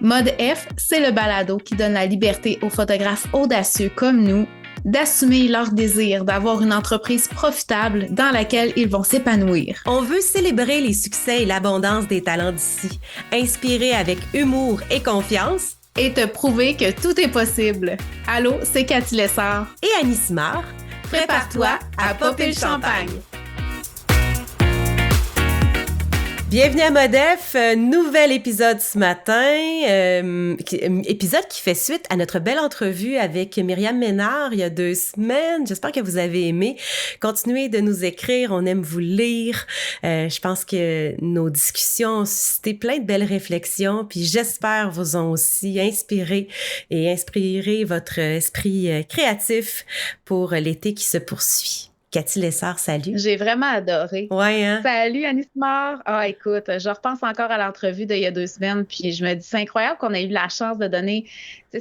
Mode F, c'est le balado qui donne la liberté aux photographes audacieux comme nous d'assumer leur désir d'avoir une entreprise profitable dans laquelle ils vont s'épanouir. On veut célébrer les succès et l'abondance des talents d'ici, inspirer avec humour et confiance et te prouver que tout est possible. Allô, c'est Cathy Lessard et Annie Simard. Prépare-toi à popper le champagne. Bienvenue à Modef, nouvel épisode ce matin, épisode qui fait suite à notre belle entrevue avec Myriam Ménard il y a 2 semaines. J'espère que vous avez aimé. Continuez de nous écrire, on aime vous lire. Je pense que nos discussions ont suscité plein de belles réflexions, puis j'espère vous ont aussi inspiré et inspiré votre esprit créatif pour l'été qui se poursuit. Cathy Lessard, salut. J'ai vraiment adoré. Ouais, hein? Salut, Annie Simard. Ah, écoute, je repense encore à l'entrevue d'il y a 2 semaines, puis je me dis, c'est incroyable qu'on ait eu la chance de donner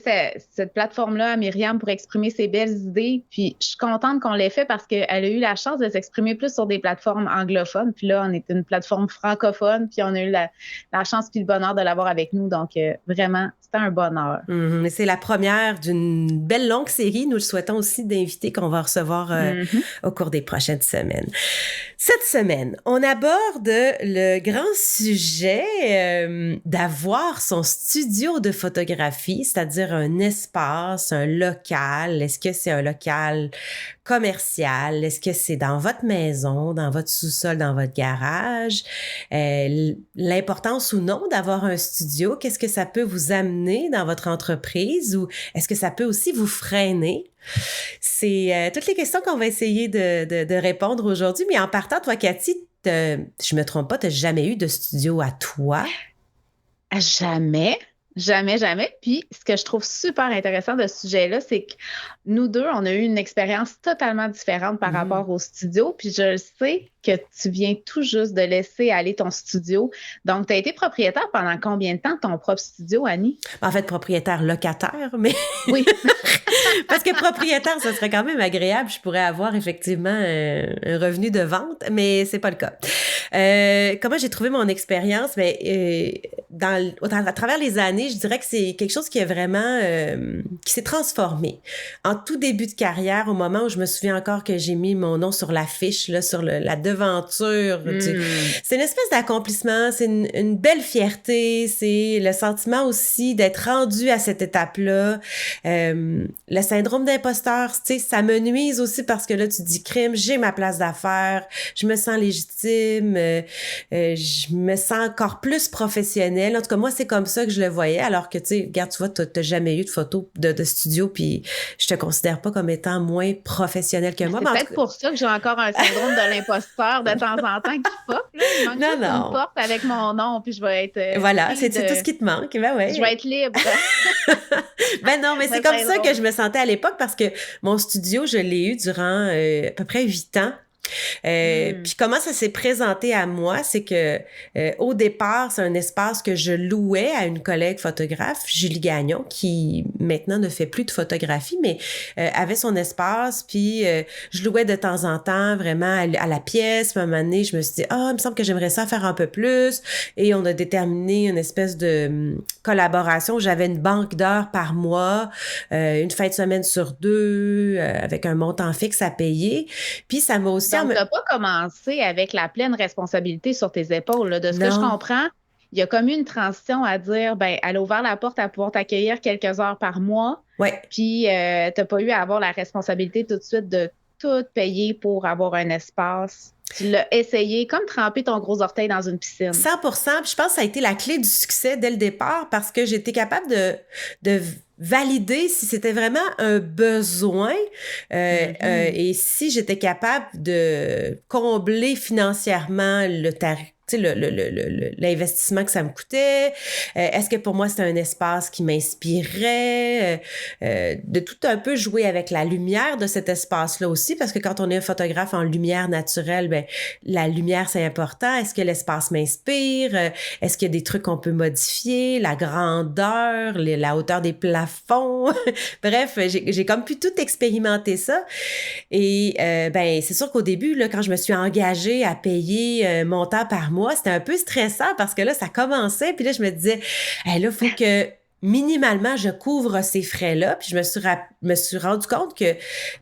cette plateforme-là à Myriam pour exprimer ses belles idées. Puis je suis contente qu'on l'ait fait parce qu'elle a eu la chance de s'exprimer plus sur des plateformes anglophones. Puis là, on est une plateforme francophone, puis on a eu la chance puis le bonheur de l'avoir avec nous. Donc, vraiment, c'était un bonheur. C'est la première d'une belle longue série. Nous le souhaitons aussi d'inviter qu'on va recevoir au cours des prochaines semaines. Cette semaine, on aborde le grand sujet d'avoir son studio de photographie, c'est-à-dire un espace, un local. Est-ce que c'est un local commercial? Est-ce que c'est dans votre maison, dans votre sous-sol, dans votre garage? L'importance ou non d'avoir un studio, qu'est-ce que ça peut vous amener dans votre entreprise ou est-ce que ça peut aussi vous freiner? C'est toutes les questions qu'on va essayer de répondre aujourd'hui. Mais en partant, toi, Cathy, je me trompe pas, tu n'as jamais eu de studio à toi? Jamais. Puis, ce que je trouve super intéressant de ce sujet-là, c'est que nous deux, on a eu une expérience totalement différente par rapport au studio. Puis, je sais que tu viens tout juste de laisser aller ton studio. Donc, tu as été propriétaire pendant combien de temps de ton propre studio, Annie? En fait, propriétaire locataire, mais... Oui. Parce que propriétaire, ça serait quand même agréable. Je pourrais avoir effectivement un revenu de vente, mais c'est pas le cas. Comment j'ai trouvé mon expérience? À travers les années, je dirais que c'est quelque chose qui est vraiment... qui s'est transformé. En tout début de carrière, au moment où je me souviens encore que j'ai mis mon nom sur l'affiche, là, sur la devanture. C'est une espèce d'accomplissement, c'est une belle fierté, c'est le sentiment aussi d'être rendu à cette étape-là. Le syndrome d'imposteur, tu sais, ça me nuise aussi parce que là, tu dis crime, j'ai ma place d'affaires, je me sens légitime, je me sens encore plus professionnelle. En tout cas, moi, c'est comme ça que je le voyais, alors que, tu sais, regarde, tu vois, t'as jamais eu de photo de studio, puis je te considère pas comme étant moins professionnelle que moi. C'est peut-être pour ça que j'ai encore un syndrome de l'imposteur de temps en temps qui pop. Là. Il manque juste une porte avec mon nom, puis je vais être... Voilà, c'est tout ce qui te manque. Ben ouais. Je vais être libre. Ben non, mais c'est comme ça que je me sentais à l'époque parce que mon studio, je l'ai eu durant à peu près 8 ans. Puis comment ça s'est présenté à moi, c'est que au départ, c'est un espace que je louais à une collègue photographe, Julie Gagnon, qui maintenant ne fait plus de photographie, mais avait son espace, puis je louais de temps en temps vraiment à la pièce. À un moment donné, je me suis dit, il me semble que j'aimerais ça faire un peu plus, et on a déterminé une espèce de collaboration où j'avais une banque d'heures par mois, une fin de semaine sur 2, avec un montant fixe à payer, puis ça m'a aussi... Donc, tu n'as pas commencé avec la pleine responsabilité sur tes épaules. Là. De ce que je comprends, il y a comme une transition à dire, elle a ouvert la porte à pouvoir t'accueillir quelques heures par mois. Ouais. Puis, tu n'as pas eu à avoir la responsabilité tout de suite de tout payer pour avoir un espace. Tu l'as essayé, comme tremper ton gros orteil dans une piscine. 100%. Puis je pense que ça a été la clé du succès dès le départ parce que j'étais capable de valider si c'était vraiment un besoin et si j'étais capable de combler financièrement le tarif. Tu sais, l'investissement que ça me coûtait, est-ce que pour moi c'était un espace qui m'inspirait, de tout un peu jouer avec la lumière de cet espace-là aussi, parce que quand on est un photographe en lumière naturelle, la lumière c'est important. Est-ce que l'espace m'inspire? Est-ce qu'il y a des trucs qu'on peut modifier? La grandeur, la hauteur des plafonds? Bref, j'ai comme pu tout expérimenter ça. Et c'est sûr qu'au début, là, quand je me suis engagée à payer montant par mois. C'était un peu stressant parce que là, ça commençait. Puis là, je me disais, hey, là, il faut que minimalement, je couvre ces frais-là. Puis je me suis rendu compte que,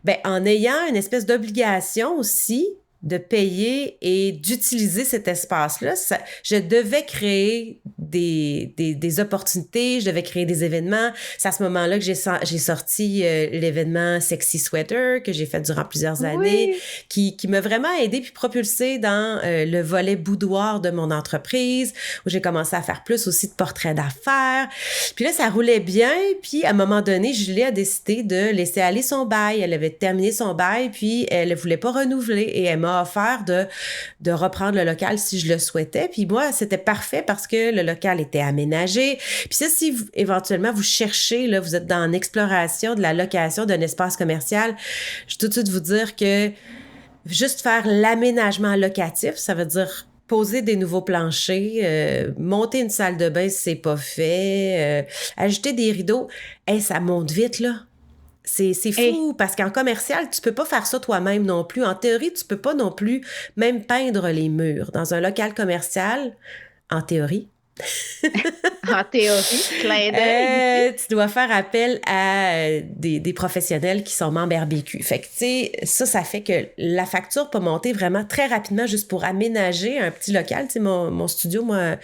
ben, en ayant une espèce d'obligation aussi de payer et d'utiliser cet espace-là, je devais créer des opportunités, je devais créer des événements. C'est à ce moment-là que j'ai sorti l'événement Sexy Sweater que j'ai fait durant plusieurs années, qui m'a vraiment aidé puis propulsé dans le volet boudoir de mon entreprise, où j'ai commencé à faire plus aussi de portraits d'affaires. Puis là, ça roulait bien. Puis à un moment donné, Julie a décidé de laisser aller son bail. Elle avait terminé son bail, puis elle ne voulait pas renouveler et elle m'a offert de reprendre le local si je le souhaitais. Puis moi, c'était parfait parce que le local était aménagé. Puis ça, si éventuellement vous cherchez, là, vous êtes dans l'exploration de la location d'un espace commercial, je vais tout de suite vous dire que juste faire l'aménagement locatif, ça veut dire poser des nouveaux planchers, monter une salle de bain si c'est pas fait, ajouter des rideaux. Hey, ça monte vite, là. C'est fou, parce qu'en commercial, tu peux pas faire ça toi-même non plus. En théorie, tu peux pas non plus même peindre les murs. Dans un local commercial, en théorie. En théorie, clin d'œil. Tu dois faire appel à des professionnels qui sont membres RBQ. Fait que, tu sais, ça fait que la facture peut monter vraiment très rapidement juste pour aménager un petit local. Tu sais, mon studio, moi,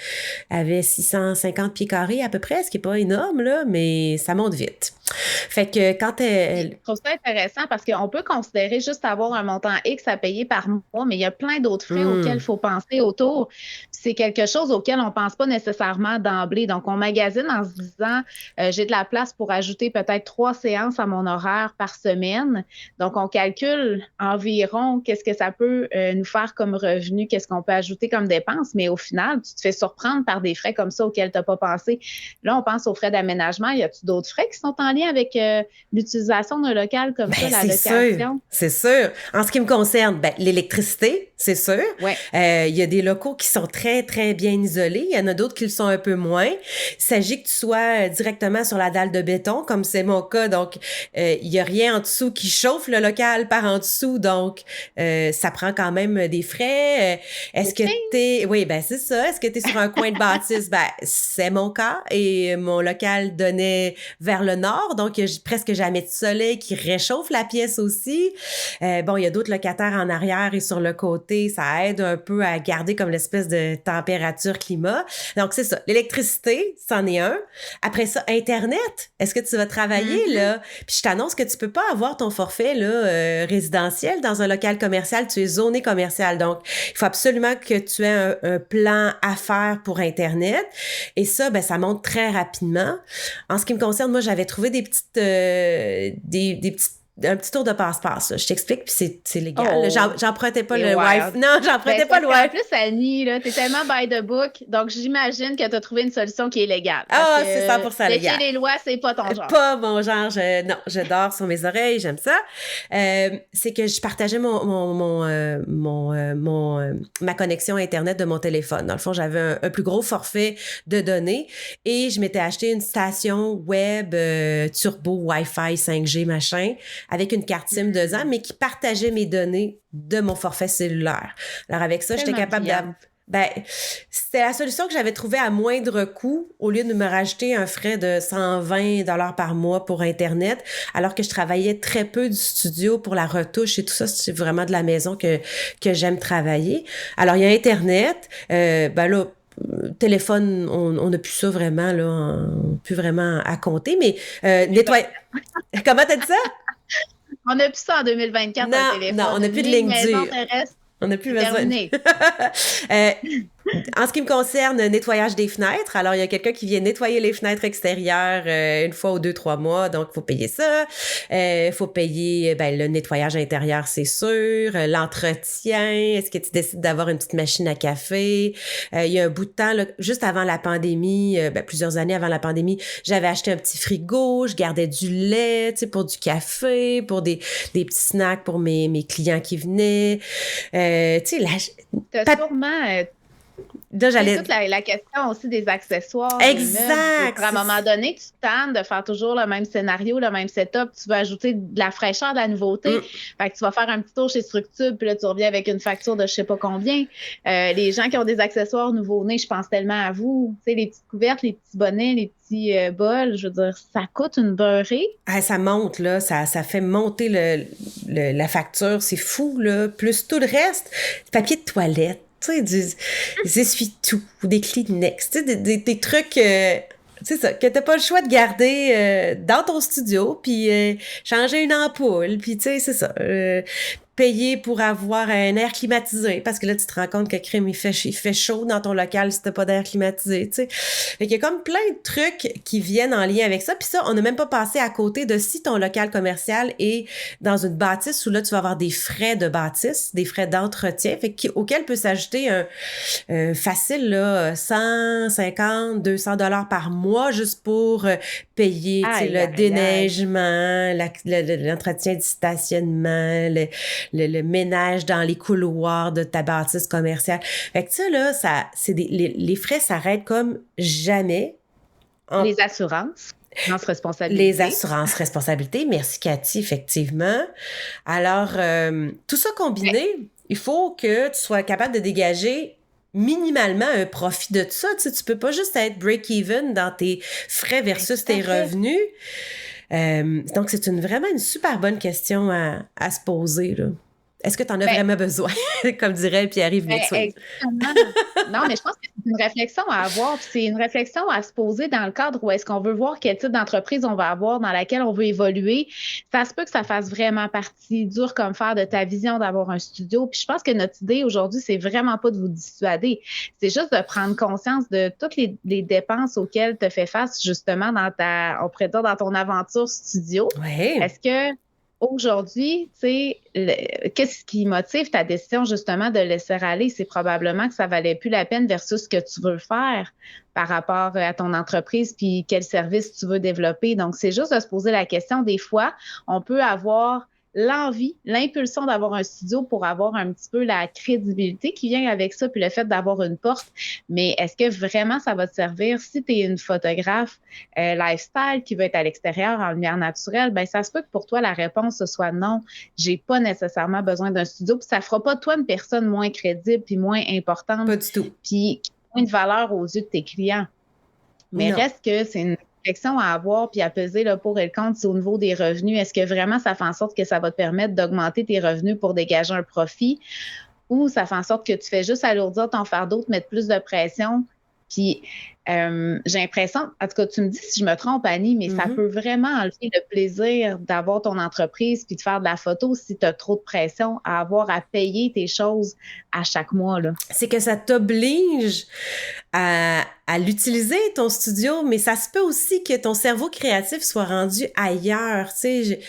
avait 650 pieds carrés à peu près, ce qui est pas énorme, là, mais ça monte vite. Fait que quand Je trouve ça intéressant parce qu'on peut considérer juste avoir un montant X à payer par mois, mais il y a plein d'autres frais auxquels il faut penser autour. C'est quelque chose auquel on ne pense pas nécessairement d'emblée. Donc, on magasine en se disant, j'ai de la place pour ajouter peut-être 3 séances à mon horaire par semaine. Donc, on calcule environ qu'est-ce que ça peut nous faire comme revenu, qu'est-ce qu'on peut ajouter comme dépense. Mais au final, tu te fais surprendre par des frais comme ça auxquels tu n'as pas pensé. Là, on pense aux frais d'aménagement. Y a-t-il d'autres frais qui sont en lien avec l'utilisation d'un local comme ça, la location? C'est sûr. En ce qui me concerne, l'électricité, c'est sûr. Ouais. Il y a des locaux qui sont très, très bien isolés. Il y en a d'autres qui le sont un peu moins. Il s'agit que tu sois directement sur la dalle de béton, comme c'est mon cas. Donc, il y a rien en dessous qui chauffe le local par en dessous. Donc, ça prend quand même des frais. Est-ce que t'es... Oui, c'est ça. Est-ce que t'es sur un coin de bâtisse? C'est mon cas. Et mon local donnait vers le nord. Donc, il y a presque jamais de soleil qui réchauffe la pièce aussi. Il y a d'autres locataires en arrière et sur le côté. Ça aide un peu à garder comme l'espèce de température-climat. Donc, c'est ça. L'électricité, c'en est un. Après ça, Internet. Est-ce que tu vas travailler, là? Puis, je t'annonce que tu peux pas avoir ton forfait, là, résidentiel dans un local commercial. Tu es zoné commercial. Donc, il faut absolument que tu aies un plan à faire pour Internet. Et ça, ça monte très rapidement. En ce qui me concerne, moi, j'avais trouvé des petites un petit tour de passe-passe. Là. Je t'explique, puis c'est légal. Oh, j'empruntais pas le Wi-Fi. Non, j'empruntais pas le Wi-Fi. En plus, Annie, là, t'es tellement by the book, donc j'imagine que t'as trouvé une solution qui est légale. C'est 100% légal. Les lois, c'est pas ton genre. Pas mon genre. Non, je dors sur mes oreilles, j'aime ça. C'est que je partageais ma connexion Internet de mon téléphone. Dans le fond, j'avais un plus gros forfait de données et je m'étais acheté une station web turbo Wi-Fi 5G machin avec une carte SIM 2 ans, mais qui partageait mes données de mon forfait cellulaire. Alors, avec ça, j'étais capable c'était la solution que j'avais trouvée à moindre coût au lieu de me rajouter un frais de 120 $ par mois pour Internet, alors que je travaillais très peu du studio pour la retouche et tout ça. C'est vraiment de la maison que j'aime travailler. Alors, il y a Internet. Là, téléphone, on n'a plus ça vraiment, là, on n'a plus vraiment à compter, mais nettoyer... Comment t'as dit ça? On n'a plus ça en 2024 dans le téléphone. Non, on n'a plus de ligne dure. On n'a plus besoin. En ce qui me concerne, nettoyage des fenêtres. Alors, il y a quelqu'un qui vient nettoyer les fenêtres extérieures une fois ou 2-3 mois, donc il faut payer ça. Il faut payer le nettoyage intérieur, c'est sûr. L'entretien. Est-ce que tu décides d'avoir une petite machine à café? Il y a un bout de temps, là, juste avant la pandémie, plusieurs années avant la pandémie, j'avais acheté un petit frigo. Je gardais du lait, tu sais, pour du café, pour des petits snacks pour mes clients qui venaient. Tu sais, t'as sûrement... Là, j'allais... C'est toute la question aussi des accessoires. Exact! À un moment donné, tu tannes de faire toujours le même scénario, le même setup. Tu veux ajouter de la fraîcheur, de la nouveauté. Fait que tu vas faire un petit tour chez Structube, puis là, tu reviens avec une facture de je sais pas combien. Les gens qui ont des accessoires nouveau-nés, je pense tellement à vous. Tu sais, les petites couvertes, les petits bonnets, les petits bols, je veux dire, ça coûte une beurrée. Ça monte, là. Ça fait monter la facture. C'est fou, là. Plus tout le reste, papier de toilette. Tu sais, des essuie-tout, des Kleenex, tu sais, des trucs, c'est ça, que t'as pas le choix de garder dans ton studio, puis changer une ampoule, puis tu sais, c'est ça. Payer pour avoir un air climatisé, parce que là, tu te rends compte que crime, il fait chaud dans ton local si t'as pas d'air climatisé, tu sais. Fait qu'il y a comme plein de trucs qui viennent en lien avec ça, puis ça, on n'a même pas passé à côté de si ton local commercial est dans une bâtisse où là, tu vas avoir des frais de bâtisse, des frais d'entretien, fait auquel peut s'ajouter un facile, là, 150, 200 $ par mois juste pour payer, tu sais, le déneigement, l'entretien du stationnement, le ménage dans les couloirs de ta bâtisse commerciale. Fait que ça, là, les frais s'arrêtent comme jamais. Les assurances. Responsabilité. Les assurances responsabilité. Merci, Cathy, effectivement. Alors, tout ça combiné, il faut que tu sois capable de dégager minimalement un profit de ça. Tu sais, tu peux pas juste être break-even dans tes frais versus tes revenus. Donc, c'est vraiment une super bonne question à se poser, là. Est-ce que tu en as vraiment besoin, comme dirait Pierre-Yves Métuin? Non, mais je pense que c'est une réflexion à avoir, puis c'est une réflexion à se poser dans le cadre où est-ce qu'on veut voir quel type d'entreprise on va avoir, dans laquelle on veut évoluer. Ça se peut que ça fasse vraiment partie, dur comme fer, de ta vision d'avoir un studio. Puis je pense que notre idée aujourd'hui, c'est vraiment pas de vous dissuader. C'est juste de prendre conscience de toutes les dépenses auxquelles tu fais face, justement, on pourrait dire, dans ton aventure studio. Ouais. Est-ce que aujourd'hui, tu sais, qu'est-ce qui motive ta décision justement de laisser aller? C'est probablement que ça valait plus la peine versus ce que tu veux faire par rapport à ton entreprise puis quel service tu veux développer. Donc, c'est juste de se poser la question. Des fois, on peut avoir l'envie, l'impulsion d'avoir un studio pour avoir un petit peu la crédibilité qui vient avec ça, puis le fait d'avoir une porte. Mais est-ce que vraiment ça va te servir? Si tu es une photographe lifestyle qui veut être à l'extérieur en lumière naturelle, ben ça se peut que pour toi, la réponse ce soit non. J'ai pas nécessairement besoin d'un studio, puis ça fera pas de toi une personne moins crédible puis moins importante. Pas du tout. Puis qui a moins de valeur aux yeux de tes clients. Mais reste que c'est une réflexion à avoir puis à peser le pour et le contre, c'est au niveau des revenus. Est-ce que vraiment ça fait en sorte que ça va te permettre d'augmenter tes revenus pour dégager un profit, ou ça fait en sorte que tu fais juste alourdir ton fardeau, te mettre plus de pression? Puis j'ai l'impression, en tout cas, tu me dis si je me trompe, Annie, mais ça peut vraiment enlever le plaisir d'avoir ton entreprise puis de faire de la photo si tu as trop de pression à avoir à payer tes choses à chaque mois, là. C'est que ça t'oblige à l'utiliser, ton studio, mais ça se peut aussi que ton cerveau créatif soit rendu ailleurs. Tu sais,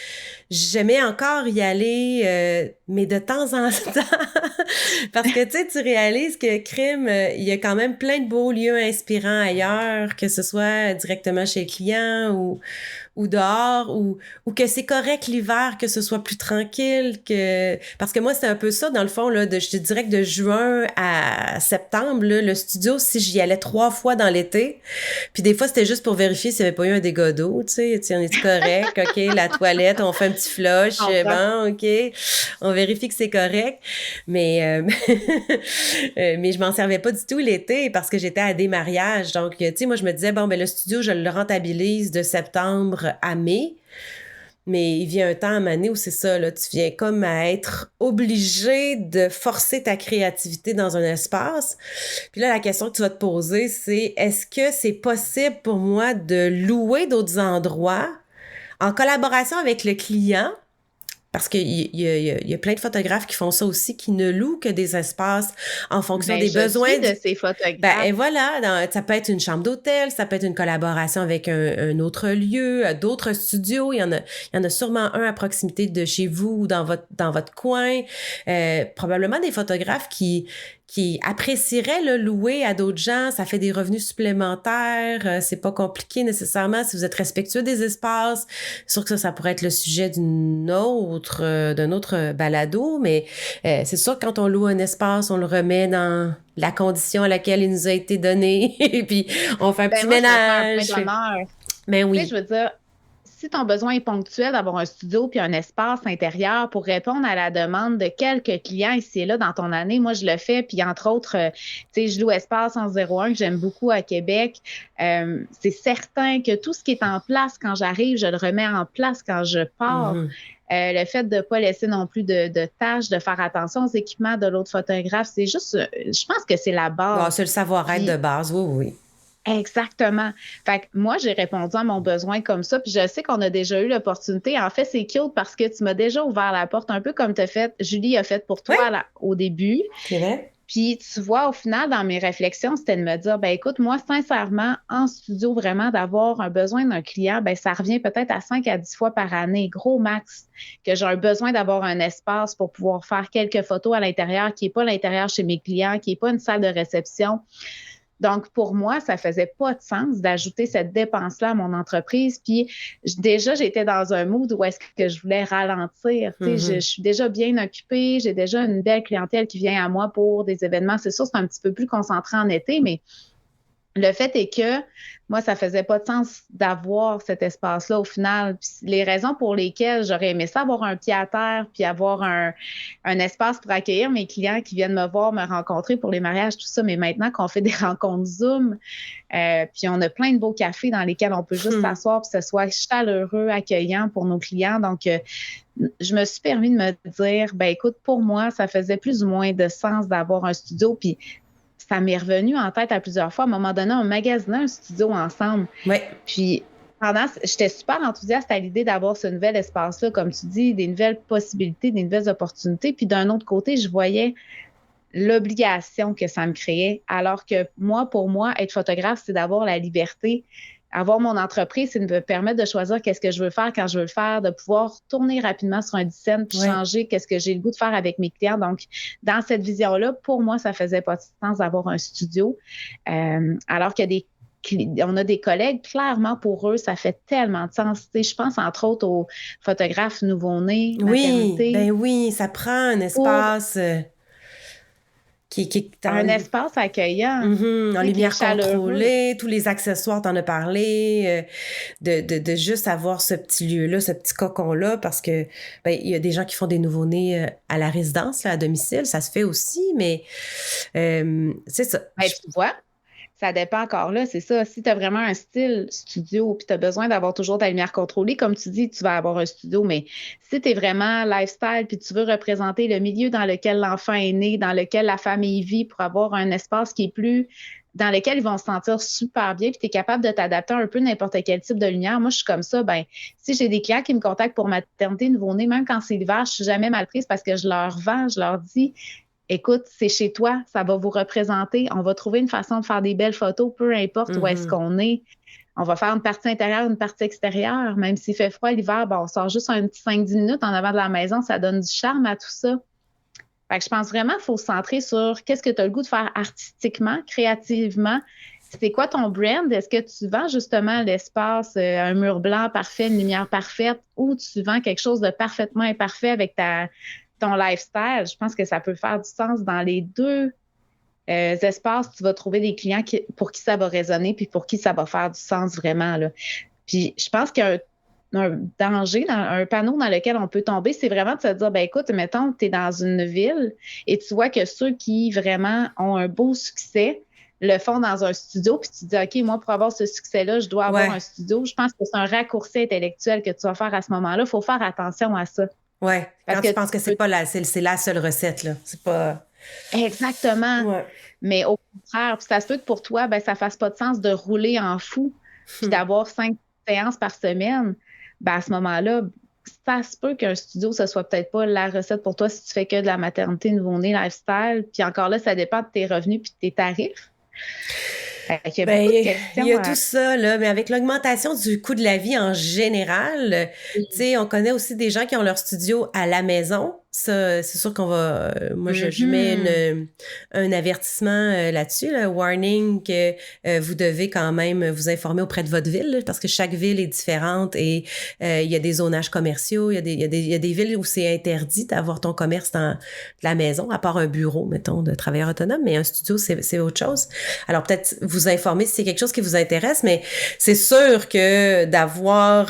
j'aimais encore y aller, mais de temps en temps. Parce que, tu sais, tu réalises que crime, il y a quand même plein de beaux lieux inspirants ailleurs, que ce soit directement chez le client ou dehors, ou que c'est correct l'hiver, que ce soit plus tranquille, parce que moi, c'est un peu ça, dans le fond, là, je te dirais que de juin à septembre, là, le studio, si j'y allais 3 fois dans l'été, puis des fois, c'était juste pour vérifier s'il n'y avait pas eu un dégât d'eau, tu sais, on est correct, OK, la toilette, on fait un petit flush, bon, OK, on vérifie que c'est correct, mais je m'en servais pas du tout l'été parce que j'étais à des mariages, donc, tu sais, moi, je me disais, bon, ben le studio, je le rentabilise de septembre à mai, mais il vient un temps à une année où c'est ça, là, tu viens comme à être obligé de forcer ta créativité dans un espace. Puis là, la question que tu vas te poser, c'est est-ce que c'est possible pour moi de louer d'autres endroits en collaboration avec le client? Parce qu'il y a plein de photographes qui font ça aussi, qui ne louent que des espaces en fonction des besoins. De ces photographes. Et voilà, ça peut être une chambre d'hôtel, ça peut être une collaboration avec un autre lieu, d'autres studios. Il y en a sûrement un à proximité de chez vous ou dans votre coin. Probablement des photographes qui apprécieraient le louer à d'autres gens. Ça fait des revenus supplémentaires. C'est pas compliqué nécessairement si vous êtes respectueux des espaces. C'est sûr que ça pourrait être le sujet d'un autre balado, mais c'est sûr que quand on loue un espace, on le remet dans la condition à laquelle il nous a été donné, et puis on fait un petit Moi, je vais faire un ménage. point d'honneur. Ben Tu sais, oui. je veux dire, si ton besoin est ponctuel d'avoir un studio puis un espace intérieur pour répondre à la demande de quelques clients ici et là dans ton année, moi, je le fais. Puis, entre autres, tu sais, je loue Espace en 01 que j'aime beaucoup à Québec. C'est certain que tout ce qui est en place quand j'arrive, je le remets en place quand je pars. Le fait de ne pas laisser non plus de tâches, de faire attention aux équipements de l'autre photographe, c'est juste, je pense que c'est la base. Bon, c'est le savoir-être de base, oui. Exactement. Fait que moi, j'ai répondu à mon besoin comme ça, puis je sais qu'on a déjà eu l'opportunité. En fait, c'est cute parce que tu m'as déjà ouvert la porte un peu comme Julie a fait pour toi là, au début. C'est vrai. Puis tu vois, au final, dans mes réflexions, c'était de me dire, ben écoute, moi, sincèrement, en studio, vraiment, d'avoir un besoin d'un client, ben ça revient peut-être à 5 à 10 fois par année, gros max, que j'ai un besoin d'avoir un espace pour pouvoir faire quelques photos à l'intérieur, qui n'est pas l'intérieur chez mes clients, qui n'est pas une salle de réception. Donc, pour moi, ça faisait pas de sens d'ajouter cette dépense-là à mon entreprise. Puis, déjà, j'étais dans un mood où est-ce que je voulais ralentir. Tu sais, je suis déjà bien occupée. J'ai déjà une belle clientèle qui vient à moi pour des événements. C'est sûr, c'est un petit peu plus concentré en été, mais le fait est que moi, ça faisait pas de sens d'avoir cet espace-là au final. Puis les raisons pour lesquelles j'aurais aimé ça, avoir un pied à terre, puis avoir un espace pour accueillir mes clients qui viennent me voir, me rencontrer pour les mariages, tout ça. Mais maintenant qu'on fait des rencontres Zoom, puis on a plein de beaux cafés dans lesquels on peut juste s'asseoir, puis que ce soit chaleureux, accueillant pour nos clients. Donc, je me suis permis de me dire, ben écoute, pour moi, ça faisait plus ou moins de sens d'avoir un studio, puis ça m'est revenu en tête à plusieurs fois. À un moment donné, on magasinait un studio ensemble. Oui. Puis, j'étais super enthousiaste à l'idée d'avoir ce nouvel espace-là, comme tu dis, des nouvelles possibilités, des nouvelles opportunités. Puis, d'un autre côté, je voyais l'obligation que ça me créait. Alors que moi, pour moi, être photographe, c'est d'avoir la liberté. Avoir mon entreprise, c'est de me permettre de choisir qu'est-ce que je veux faire quand je veux le faire, de pouvoir tourner rapidement sur un dizaine puis changer qu'est-ce que j'ai le goût de faire avec mes clients. Donc, dans cette vision-là, pour moi, ça faisait pas de sens d'avoir un studio. Alors on a des collègues, clairement, pour eux, ça fait tellement de sens. Tu sais, je pense, entre autres, aux photographes nouveau-nés, maternité. Oui, ben oui, ça prend un espace... Qui est un espace accueillant. En lumière contrôlée, tous les accessoires, t'en as parlé, de juste avoir ce petit lieu-là, ce petit cocon-là, parce que ben il y a des gens qui font des nouveau-nés à la résidence, là, à domicile, ça se fait aussi, mais c'est ça. Ben, tu vois, ça dépend encore là, c'est ça. Si tu as vraiment un style studio puis tu as besoin d'avoir toujours ta lumière contrôlée, comme tu dis, tu vas avoir un studio, mais si tu es vraiment lifestyle puis tu veux représenter le milieu dans lequel l'enfant est né, dans lequel la famille vit pour avoir un espace qui est plus dans lequel ils vont se sentir super bien puis tu es capable de t'adapter un peu n'importe quel type de lumière. Moi, je suis comme ça. Ben, si j'ai des clients qui me contactent pour maternité, nouveau-né, même quand c'est l'hiver, je suis jamais mal prise parce que je leur vends, je leur dis... Écoute, c'est chez toi, ça va vous représenter. On va trouver une façon de faire des belles photos, peu importe où est-ce qu'on est. On va faire une partie intérieure, une partie extérieure. Même s'il fait froid l'hiver, on sort juste un petit 5-10 minutes en avant de la maison. Ça donne du charme à tout ça. Fait que je pense vraiment qu'il faut se centrer sur qu'est-ce que tu as le goût de faire artistiquement, créativement. C'est quoi ton brand? Est-ce que tu vends justement l'espace, un mur blanc parfait, une lumière parfaite, ou tu vends quelque chose de parfaitement imparfait avec ton lifestyle? Je pense que ça peut faire du sens dans les deux espaces. Tu vas trouver des clients pour qui ça va résonner puis pour qui ça va faire du sens vraiment, là. Puis je pense qu'il y a un danger, un panneau dans lequel on peut tomber, c'est vraiment de se dire, ben écoute, mettons, tu es dans une ville et tu vois que ceux qui vraiment ont un beau succès le font dans un studio, puis tu te dis, OK, moi, pour avoir ce succès-là, je dois avoir un studio. Je pense que c'est un raccourci intellectuel que tu vas faire à ce moment-là. Il faut faire attention à ça. Oui, quand tu penses que c'est la seule recette, là. C'est pas... Exactement. Ouais. Mais au contraire, puis ça se peut que pour toi, ben, ça fasse pas de sens de rouler en fou puis d'avoir 5 séances par semaine. Ben, à ce moment-là, ça se peut qu'un studio, ce soit peut-être pas la recette pour toi si tu fais que de la maternité, nouveau-né, lifestyle. Puis encore là, ça dépend de tes revenus puis de tes tarifs. Il y a tout ça, là, mais avec l'augmentation du coût de la vie en général, tu sais, on connaît aussi des gens qui ont leur studio à la maison, Ça, c'est sûr qu'on va... moi, je mets Mhm. un avertissement là-dessus, là, warning, que vous devez quand même vous informer auprès de votre ville, là, parce que chaque ville est différente et il y a des zonages commerciaux, il y a des villes où c'est interdit d'avoir ton commerce dans la maison, à part un bureau, mettons, de travailleurs autonomes, mais un studio, c'est autre chose. Alors, peut-être vous informer si c'est quelque chose qui vous intéresse, mais c'est sûr que d'avoir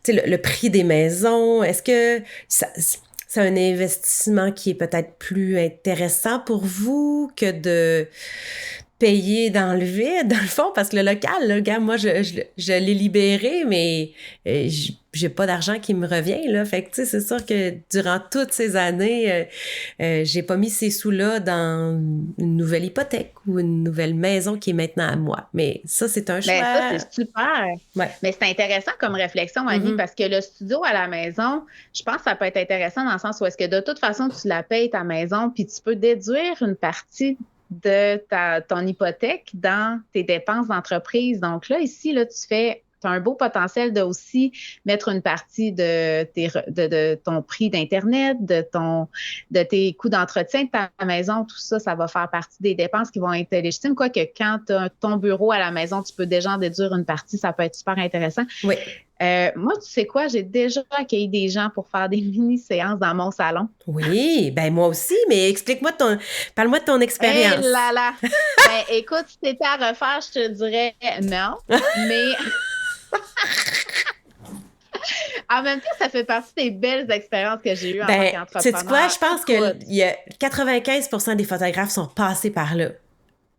tu sais, le prix des maisons, est-ce que c'est un investissement qui est peut-être plus intéressant pour vous que de payer dans le vide, dans le fond, parce que le local, là, gars, moi, je l'ai libéré, mais j'ai pas d'argent qui me revient, là. Fait que, tu sais, c'est sûr que durant toutes ces années, j'ai pas mis ces sous-là dans une nouvelle hypothèque ou une nouvelle maison qui est maintenant à moi. Mais ça, c'est un Ben ça, choix. c'est super. Ouais. Mais c'est intéressant comme réflexion, Annie, Mhm. parce que le studio à la maison, je pense que ça peut être intéressant dans le sens où est-ce que de toute façon, tu la payes ta maison, puis tu peux déduire une partie de ton hypothèque dans tes dépenses d'entreprise. Donc là, ici, là, tu as un beau potentiel de aussi mettre une partie de ton prix d'Internet, de tes coûts d'entretien de ta maison, tout ça, ça va faire partie des dépenses qui vont être légitimes. Quoique quand tu as ton bureau à la maison, tu peux déjà en déduire une partie, ça peut être super intéressant. Oui. Moi, tu sais quoi, j'ai déjà accueilli des gens pour faire des mini-séances dans mon salon. Oui, ben moi aussi, mais parle-moi de ton Eh expérience. là là! Ben, écoute, si c'était à refaire, je te dirais non. Mais en même temps, ça fait partie des belles expériences que j'ai eues en tant Ben, sais-tu quoi? qu'entrepreneur. Je pense que Écoute, il y a 95% des photographes sont passés par là.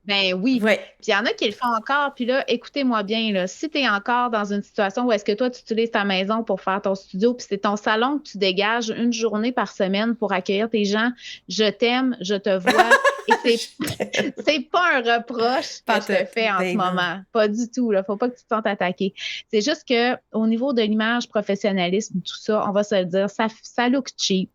ben oui. Ouais. Puis il y en a qui le font encore. Puis là, écoutez-moi bien, là, si tu es encore dans une situation où est-ce que toi, tu utilises ta maison pour faire ton studio, puis c'est ton salon que tu dégages une journée par semaine pour accueillir tes gens, je t'aime, je te vois. Et c'est pas un reproche que Pas je tout. te fais en ce Ben non. moment. Pas du tout, là. Faut pas que tu te sentes attaqué. C'est juste que au niveau de l'image, professionnalisme, tout ça, on va se le dire, ça look cheap.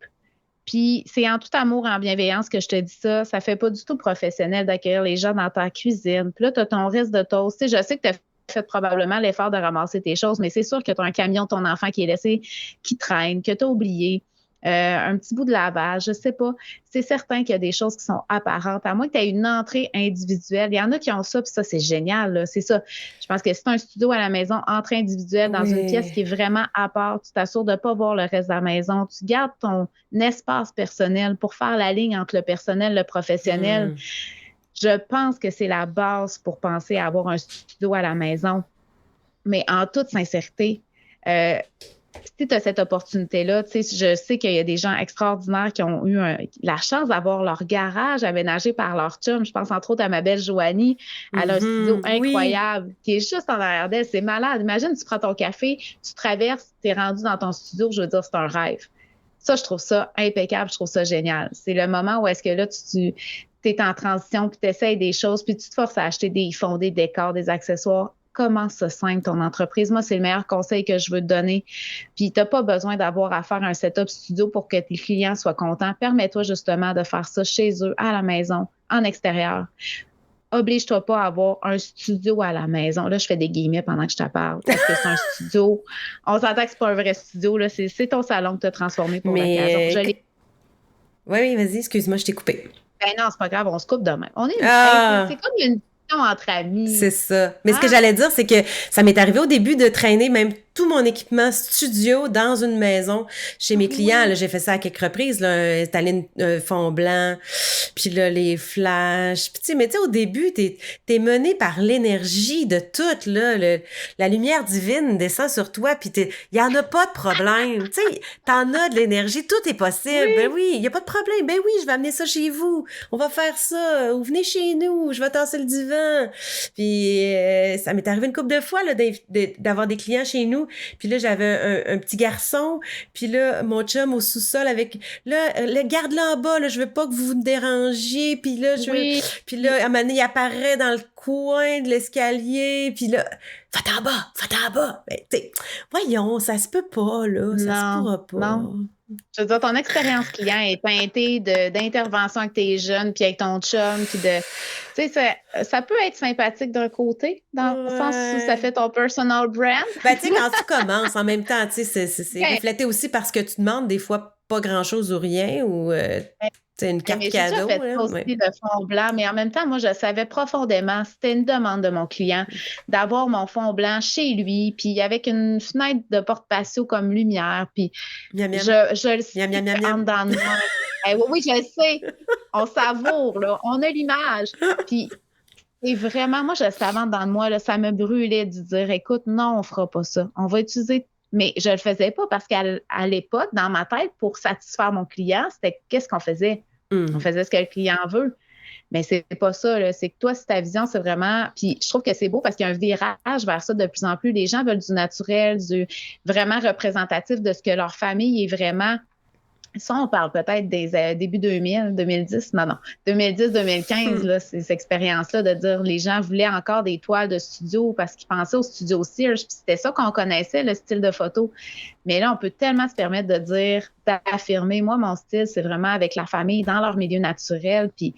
Puis c'est en tout amour et en bienveillance que je te dis ça. Ça fait pas du tout professionnel d'accueillir les gens dans ta cuisine. Puis là, tu as ton risque de toast. Tu sais, je sais que tu as fait probablement l'effort de ramasser tes choses, mais c'est sûr que tu as un camion de ton enfant qui est laissé, qui traîne, que tu as oublié. Un petit bout de lavage, je sais pas. C'est certain qu'il y a des choses qui sont apparentes. À moins que tu aies une entrée individuelle. Il y en a qui ont ça, puis ça, c'est génial, là. C'est ça. Je pense que si tu as un studio à la maison, entrée individuelle dans une pièce qui Oui. est vraiment à part, tu t'assures de ne pas voir le reste de la maison. Tu gardes ton espace personnel pour faire la ligne entre le personnel et le professionnel. Hmm. Je pense que c'est la base pour penser à avoir un studio à la maison. Mais en toute sincérité, euh, si tu as cette opportunité-là, tu sais, je sais qu'il y a des gens extraordinaires qui ont eu la chance d'avoir leur garage aménagé par leur chum. Je pense entre autres à ma belle Joanie. Elle a un studio Mhm. Oui. incroyable qui est juste en arrière d'elle. C'est malade. Imagine, tu prends ton café, tu traverses, tu es rendu dans ton studio. Je veux dire, c'est un rêve. Ça, je trouve ça impeccable. Je trouve ça génial. C'est le moment où est-ce que là, tu es en transition, puis tu essayes des choses, puis tu te forces à acheter des fonds, des décors, des accessoires. Comment ça simple ton entreprise? Moi, c'est le meilleur conseil que je veux te donner. Puis, tu n'as pas besoin d'avoir à faire un setup studio pour que tes clients soient contents. Permets-toi justement de faire ça chez eux, à la maison, en extérieur. Oblige-toi pas à avoir un studio à la maison. Là, je fais des guillemets pendant que je te parle parce que c'est un studio. On s'entend que c'est pas un vrai studio. Là. C'est ton salon que tu as transformé pour l'occasion. Mais... Oui, oui, vas-y, excuse-moi, je t'ai coupé. Ben non, c'est pas grave, on se coupe demain. C'est Ah! comme une discussion entre C'est amis. ça. Mais ce que Hein? j'allais dire, c'est que ça m'est arrivé au début de traîner même tout mon équipement studio dans une maison chez mes clients. Là, Oui. j'ai fait ça à quelques reprises, là, installer un fond blanc, puis là, les flashs. Puis, tu sais, mais tu sais, au début, t'es mené par l'énergie de tout, là. La lumière divine descend sur toi, puis il y en a pas de problème. Tu sais, t'en as de l'énergie, tout est possible. Ben Oui. oui, il y a pas de problème. Ben oui, je vais amener ça chez vous. On va faire ça. Ou venez chez nous, je vais tasser le divan. Puis ça m'est arrivé une couple de fois là, d'avoir des clients chez nous. Puis là, j'avais un petit garçon. Puis là, mon chum au sous-sol avec... Là, garde-le en bas, là, je veux pas que vous me dérangiez. Puis là, Oui. Puis là, à un moment donné, il apparaît dans le coin de l'escalier. Puis là, va-t'en bas, va-t'en bas. Ben, tu sais, voyons, ça se peut pas, là. Ça se Non, pourra pas. non. Je veux dire, ton expérience client est teintée d'intervention avec tes jeunes, puis avec ton chum, puis de... Tu sais, ça peut être sympathique d'un côté, dans le sens où ça Ouais. fait ton personal brand. Ben, tu sais, quand tu commences, en même temps, tu sais, c'est Ben, reflété aussi parce que tu demandes des fois pas grand-chose ou rien, ou c'est une carte Mais j'ai cadeau. déjà fait Là, ça aussi, ouais. le fond blanc, mais en même temps, moi, je savais profondément, c'était une demande de mon client, d'avoir mon fond blanc chez lui, puis avec une fenêtre de porte-patio comme lumière, puis Miam, miam. je le Miam, miam, sais miam, en miam. dedans de moi. Oui, oui, je le sais. On savoure, là. On a l'image. Puis, c'est vraiment, moi, je le savais en dedans de moi, là, ça me brûlait de dire, écoute, non, on fera pas ça. On va utiliser. Mais je le faisais pas parce qu'à l'époque, dans ma tête, pour satisfaire mon client, c'était qu'est-ce qu'on faisait? On faisait ce que le client veut. Mais c'est pas ça, là. C'est que toi, si ta vision, c'est vraiment. Puis je trouve que c'est beau parce qu'il y a un virage vers ça de plus en plus. Les gens veulent du naturel, du vraiment représentatif de ce que leur famille est vraiment. Ça, on parle peut-être des début 2000, 2010, non, 2010, 2015, là, ces expériences-là, de dire les gens voulaient encore des toiles de studio parce qu'ils pensaient au studio Sears, puis c'était ça qu'on connaissait, le style de photo. Mais là, on peut tellement se permettre de dire, d'affirmer, moi, mon style, c'est vraiment avec la famille, dans leur milieu naturel, puis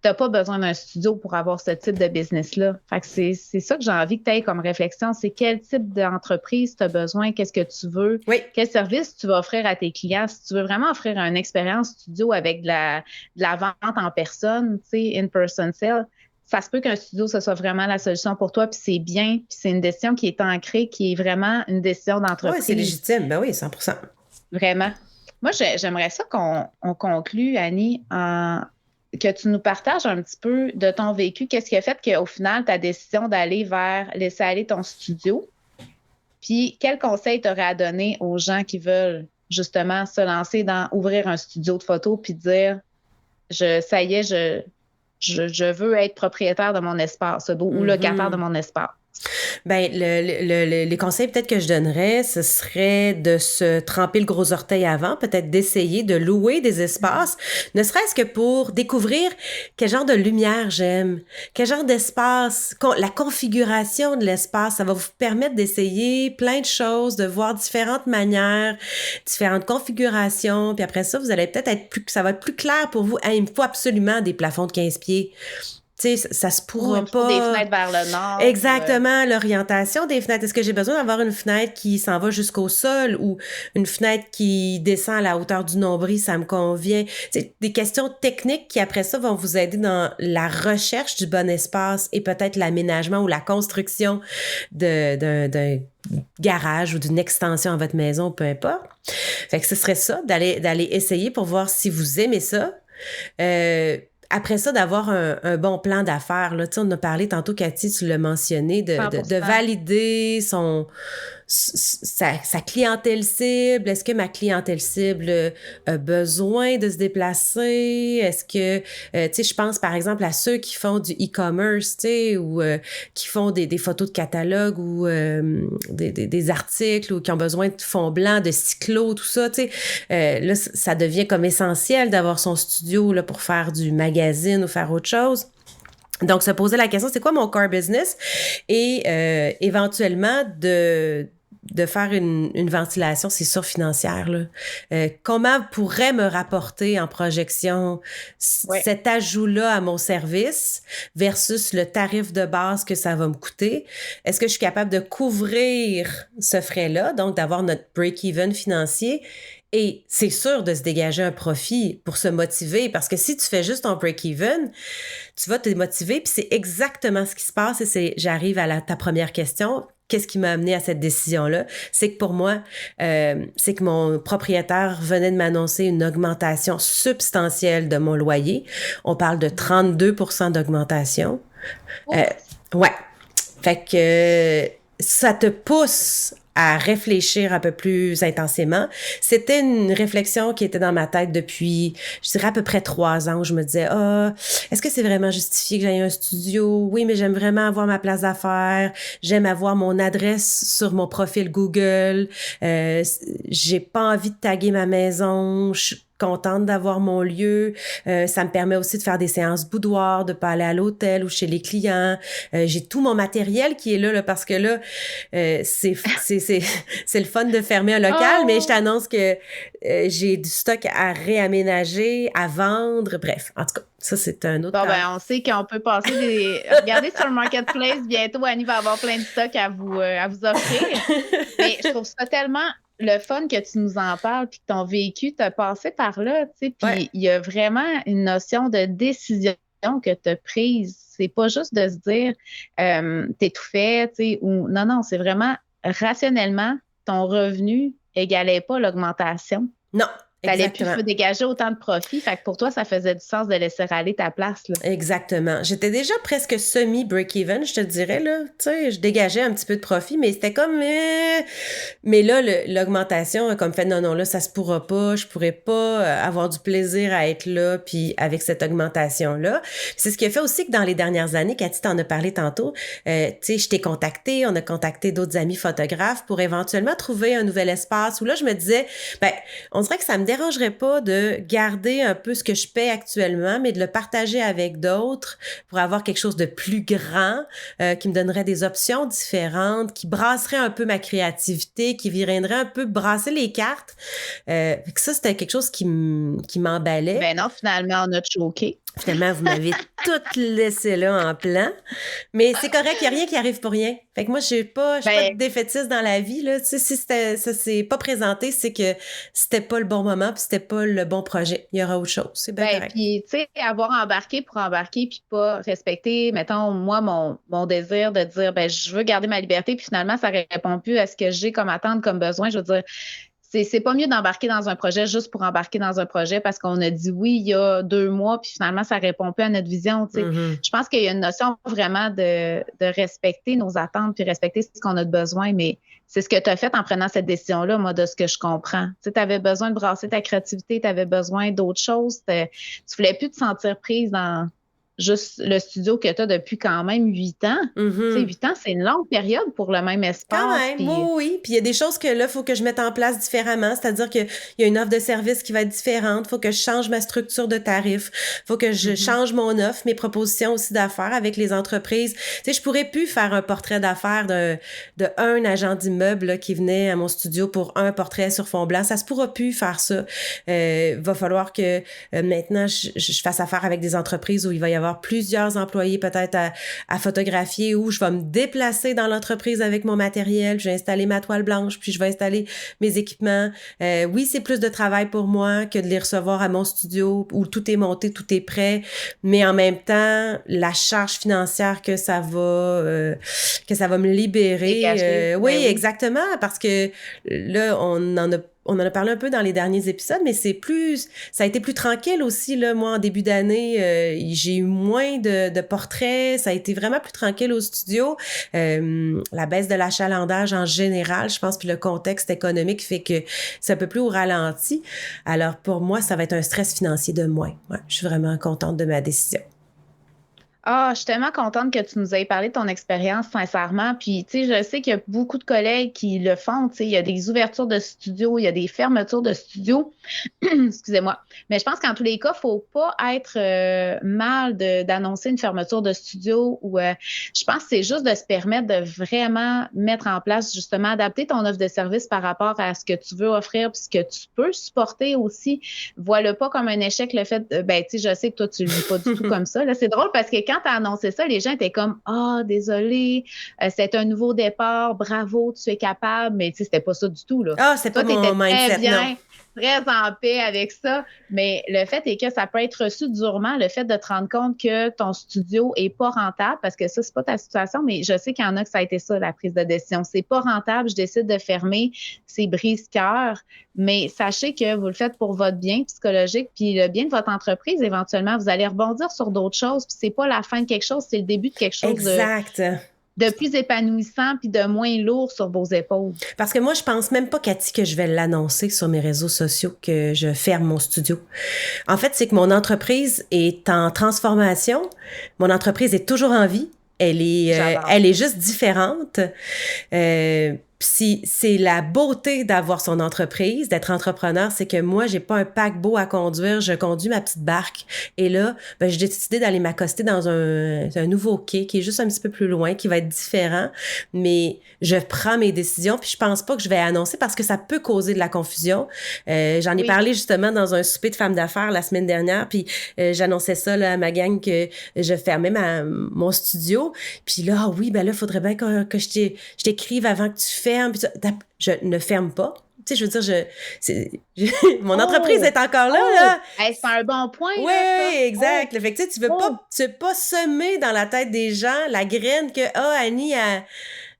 t'as pas besoin d'un studio pour avoir ce type de business-là. Fait que c'est ça que j'ai envie que tu aies comme réflexion, c'est quel type d'entreprise tu as besoin, qu'est-ce que tu veux, quel service tu vas offrir à tes clients. Si tu veux vraiment offrir une expérience studio avec de la vente en personne, tu sais, in-person sale, ça se peut qu'un studio, ce soit vraiment la solution pour toi, puis c'est bien, puis c'est une décision qui est ancrée, qui est vraiment une décision d'entreprise. Oui, c'est légitime. Ben oui, 100%. Vraiment. Moi, j'aimerais ça qu'on conclue, Annie, que tu nous partages un petit peu de ton vécu. Qu'est-ce qui a fait qu'au final, ta décision d'aller vers laisser aller ton studio? Puis, quel conseil tu aurais à donner aux gens qui veulent justement se lancer dans ouvrir un studio de photo puis dire, ça y est, je veux être propriétaire de mon espace ou locataire de mon espace? Ben, les conseils peut-être que je donnerais, ce serait de se tremper le gros orteil avant, peut-être d'essayer de louer des espaces, ne serait-ce que pour découvrir quel genre de lumière j'aime, quel genre d'espace, la configuration de l'espace, ça va vous permettre d'essayer plein de choses, de voir différentes manières, différentes configurations, puis après ça, vous allez peut-être ça va être plus clair pour vous. Hey, il me faut absolument des plafonds de 15 pieds. Tu sais, ça se pourra pas. Des fenêtres vers le nord. Exactement, l'orientation des fenêtres. Est-ce que j'ai besoin d'avoir une fenêtre qui s'en va jusqu'au sol ou une fenêtre qui descend à la hauteur du nombril, ça me convient? C'est des questions techniques qui, après ça, vont vous aider dans la recherche du bon espace et peut-être l'aménagement ou la construction d'un garage ou d'une extension à votre maison, peu importe. Fait que ce serait ça, d'aller essayer pour voir si vous aimez ça. Après ça, d'avoir un bon plan d'affaires. Là. Tu sais, on a parlé tantôt, Cathy, tu l'as mentionné, de valider sa clientèle cible. Est-ce que ma clientèle cible a besoin de se déplacer? Est-ce que, tu sais, je pense par exemple à ceux qui font du e-commerce, tu sais, ou qui font des photos de catalogue ou des articles ou qui ont besoin de fond blanc, de cyclo, tout ça, tu sais. Là, ça devient comme essentiel d'avoir son studio là, pour faire du magazine ou faire autre chose. Donc, se poser la question, c'est quoi mon core business? Et éventuellement, de faire une ventilation, c'est sûr, financière. Là. Comment pourrait me rapporter en projection cet ajout-là à mon service versus le tarif de base que ça va me coûter? Est-ce que je suis capable de couvrir ce frais-là, donc d'avoir notre break-even financier? Et c'est sûr de se dégager un profit pour se motiver, parce que si tu fais juste ton break-even, tu vas te motiver, puis c'est exactement ce qui se passe, et j'arrive à ta première question. Qu'est-ce qui m'a amené à cette décision-là? C'est que pour moi, c'est que mon propriétaire venait de m'annoncer une augmentation substantielle de mon loyer. On parle de 32% d'augmentation. Ouais. Fait que ça te pousse à réfléchir un peu plus intensément. C'était une réflexion qui était dans ma tête depuis, je dirais, à peu près 3 ans, où je me disais, est-ce que c'est vraiment justifié que j'aille un studio? Oui, mais j'aime vraiment avoir ma place d'affaires. J'aime avoir mon adresse sur mon profil Google. J'ai pas envie de taguer ma maison. Je suis contente d'avoir mon lieu. Ça me permet aussi de faire des séances boudoir, de pas aller à l'hôtel ou chez les clients. J'ai tout mon matériel qui est là parce que là, c'est le fun de fermer un local, mais je t'annonce que j'ai du stock à réaménager, à vendre. Bref, en tout cas, ça, c'est un autre... Bon, ben, on sait qu'on peut passer Regardez sur le Marketplace, bientôt, Annie va avoir plein de stock à vous offrir. Mais je trouve ça tellement le fun que tu nous en parles puis que ton vécu t'a passé par là, tu sais, Ouais. puis il y a vraiment une notion de décision que tu as prise. C'est pas juste de se dire t'es tout fait, tu sais, ou non, c'est vraiment rationnellement, ton revenu égalait pas l'augmentation. Non, T'allais plus exactement. dégager autant de profit. Fait que pour toi, ça faisait du sens de laisser aller ta place, là. Exactement. J'étais déjà presque semi-break-even, je te dirais, là. Tu sais, je dégageais un petit peu de profit, mais c'était comme... Mais là, l'augmentation a comme fait, non, là, ça se pourra pas. Je pourrais pas avoir du plaisir à être là, puis avec cette augmentation-là. C'est ce qui a fait aussi que dans les dernières années, Cathy t'en a parlé tantôt, tu sais, je t'ai contacté, on a contacté d'autres amis photographes pour éventuellement trouver un nouvel espace où là, je me disais, ben, on dirait que ça me dérangerait pas de garder un peu ce que je paie actuellement, mais de le partager avec d'autres pour avoir quelque chose de plus grand, qui me donnerait des options différentes, qui brasserait un peu ma créativité, qui viendrait un peu brasser les cartes. Ça, c'était quelque chose qui m'emballait. Ben non, finalement, on a choqué. Finalement, vous m'avez tout laissé là en plan. Mais c'est correct, il n'y a rien qui arrive pour rien. Fait que moi, je suis pas de défaitiste dans la vie, là. Tu sais, si ça s'est pas présenté, c'est que c'était pas le bon moment puis c'était pas le bon projet. Il y aura autre chose. C'est bien correct. Puis, tu sais, avoir embarqué pour embarquer puis pas respecter, mettons, moi, mon désir de dire, ben, je veux garder ma liberté puis finalement, ça répond plus à ce que j'ai comme attente, comme besoin. Je veux dire, c'est pas mieux d'embarquer dans un projet juste pour embarquer dans un projet parce qu'on a dit oui il y a 2 mois puis finalement ça répond plus à notre vision. Tu sais. Je pense qu'il y a une notion vraiment de respecter nos attentes puis respecter ce qu'on a de besoin, mais c'est ce que tu as fait en prenant cette décision-là, moi, de ce que je comprends. Tu avais besoin de brasser ta créativité, tu avais besoin d'autres choses. Tu voulais plus te sentir prise dans juste le studio que tu as depuis quand même 8 ans. Tu sais, 8 ans, c'est une longue période pour le même espace. Quand même, oui. Puis il y a des choses que là, il faut que je mette en place différemment. C'est-à-dire qu'il y a une offre de service qui va être différente. Il faut que je change ma structure de tarifs. Il faut que je change mon offre, mes propositions aussi d'affaires avec les entreprises. Tu sais, je pourrais plus faire un portrait d'affaires de un agent d'immeuble là, qui venait à mon studio pour un portrait sur fond blanc. Ça se pourra plus faire ça. Va falloir que maintenant, je fasse affaire avec des entreprises où il va y avoir plusieurs employés peut-être à photographier, où je vais me déplacer dans l'entreprise avec mon matériel, je vais installer ma toile blanche, puis je vais installer mes équipements. Oui, c'est plus de travail pour moi que de les recevoir à mon studio où tout est monté, tout est prêt, mais en même temps, la charge financière que ça va me libérer. Oui, exactement, parce que là, on en a parlé un peu dans les derniers épisodes, mais ça a été plus tranquille aussi, là. Moi, en début d'année, j'ai eu moins de portraits. Ça a été vraiment plus tranquille au studio. La baisse de l'achalandage en général, je pense, puis le contexte économique fait que c'est un peu plus au ralenti. Alors, pour moi, ça va être un stress financier de moins. Ouais, je suis vraiment contente de ma décision. Ah, je suis tellement contente que tu nous aies parlé de ton expérience, sincèrement. Puis, tu sais, je sais qu'il y a beaucoup de collègues qui le font. Tu sais, il y a des ouvertures de studios, il y a des fermetures de studios. Excusez-moi. Mais je pense qu'en tous les cas, faut pas être mal d'annoncer une fermeture de studio ou je pense que c'est juste de se permettre de vraiment mettre en place, justement, adapter ton offre de service par rapport à ce que tu veux offrir puis ce que tu peux supporter aussi. Vois-le pas comme un échec, le fait de, ben, tu sais, je sais que toi, tu le vis pas du tout comme ça. Là, c'est drôle parce que quand tu as annoncé ça, les gens étaient comme, désolé, c'est un nouveau départ, bravo, tu es capable, mais tu sais, c'était pas ça du tout, là. C'était pas mon mindset, non. Très en paix avec ça, mais le fait est que ça peut être reçu durement, le fait de te rendre compte que ton studio est pas rentable, parce que ça, c'est pas ta situation, mais je sais qu'il y en a que ça a été ça, la prise de décision. C'est pas rentable, je décide de fermer, c'est brise-cœur, mais sachez que vous le faites pour votre bien psychologique, puis le bien de votre entreprise, éventuellement, vous allez rebondir sur d'autres choses, puis c'est pas la fin de quelque chose, c'est le début de quelque chose de plus épanouissant puis de moins lourd sur vos épaules. Parce que moi, je pense même pas, Cathy, que je vais l'annoncer sur mes réseaux sociaux que je ferme mon studio. En fait, c'est que mon entreprise est en transformation. Mon entreprise est toujours en vie. Elle est juste différente. C'est la beauté d'avoir son entreprise, d'être entrepreneur, c'est que moi, j'ai pas un paquebot à conduire, je conduis ma petite barque. Et là, j'ai décidé d'aller m'accoster dans un nouveau quai qui est juste un petit peu plus loin, qui va être différent. Mais je prends mes décisions, puis je pense pas que je vais annoncer parce que ça peut causer de la confusion. J'en ai parlé justement dans un souper de femmes d'affaires la semaine dernière, puis j'annonçais ça là, à ma gang que je fermais mon studio. Puis là, oui, là, faudrait bien que je t'écrive avant que tu fermes. Puis ça. Je ne ferme pas. Tu sais, je veux dire, mon entreprise est encore là, là. Hey, c'est un bon point. Oui, là, exact. Fait que tu veux pas semer dans la tête des gens la graine que, Annie,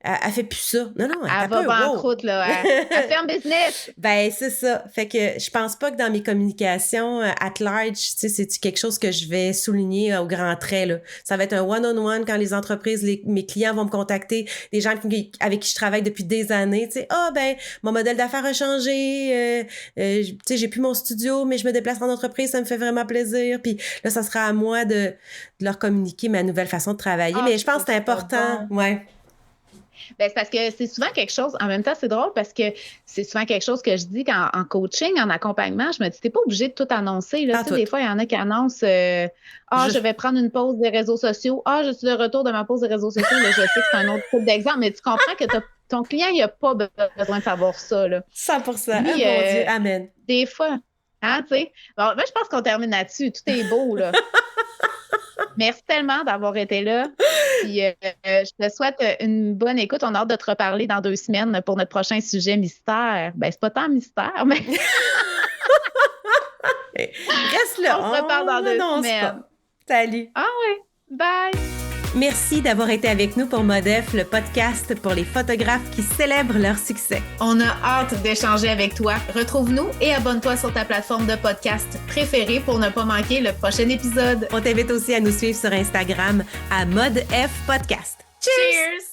elle fait plus ça. Non, elle va banqueroute, là. Elle ferme business. Ben, c'est ça. Fait que je pense pas que dans mes communications at large, tu sais, c'est quelque chose que je vais souligner au grand trait, là. Ça va être un one-on-one quand les entreprises, mes clients vont me contacter, des gens avec qui je travaille depuis des années, tu sais, mon modèle d'affaires a changé, tu sais, j'ai plus mon studio, mais je me déplace en entreprise, ça me fait vraiment plaisir. Puis là, ça sera à moi de leur communiquer ma nouvelle façon de travailler. Mais je pense que c'est important. Bon. Ouais. Ben, c'est parce que c'est souvent quelque chose, en même temps, c'est drôle parce que c'est souvent quelque chose que je dis en coaching, en accompagnement, je me dis, t'es pas obligé de tout annoncer. Là. Des fois, il y en a qui annoncent je vais prendre une pause des réseaux sociaux. Je suis de retour de ma pause des réseaux sociaux. Là, je sais que c'est un autre type d'exemple, mais tu comprends que ton client, il n'a pas besoin de savoir ça. Là. 100%. Lui, mon Dieu, amen. Des fois, tu sais. Bon, je pense qu'on termine là-dessus. Tout est beau, là. Merci tellement d'avoir été là. Puis, je te souhaite une bonne écoute. On a hâte de te reparler dans 2 semaines pour notre prochain sujet mystère. Ben, c'est pas tant mystère, mais... Reste là. On se reparle dans 2 semaines. Salut. Oui. Bye. Merci d'avoir été avec nous pour Modef, le podcast pour les photographes qui célèbrent leur succès. On a hâte d'échanger avec toi. Retrouve-nous et abonne-toi sur ta plateforme de podcast préférée pour ne pas manquer le prochain épisode. On t'invite aussi à nous suivre sur Instagram à ModF Podcast. Cheers!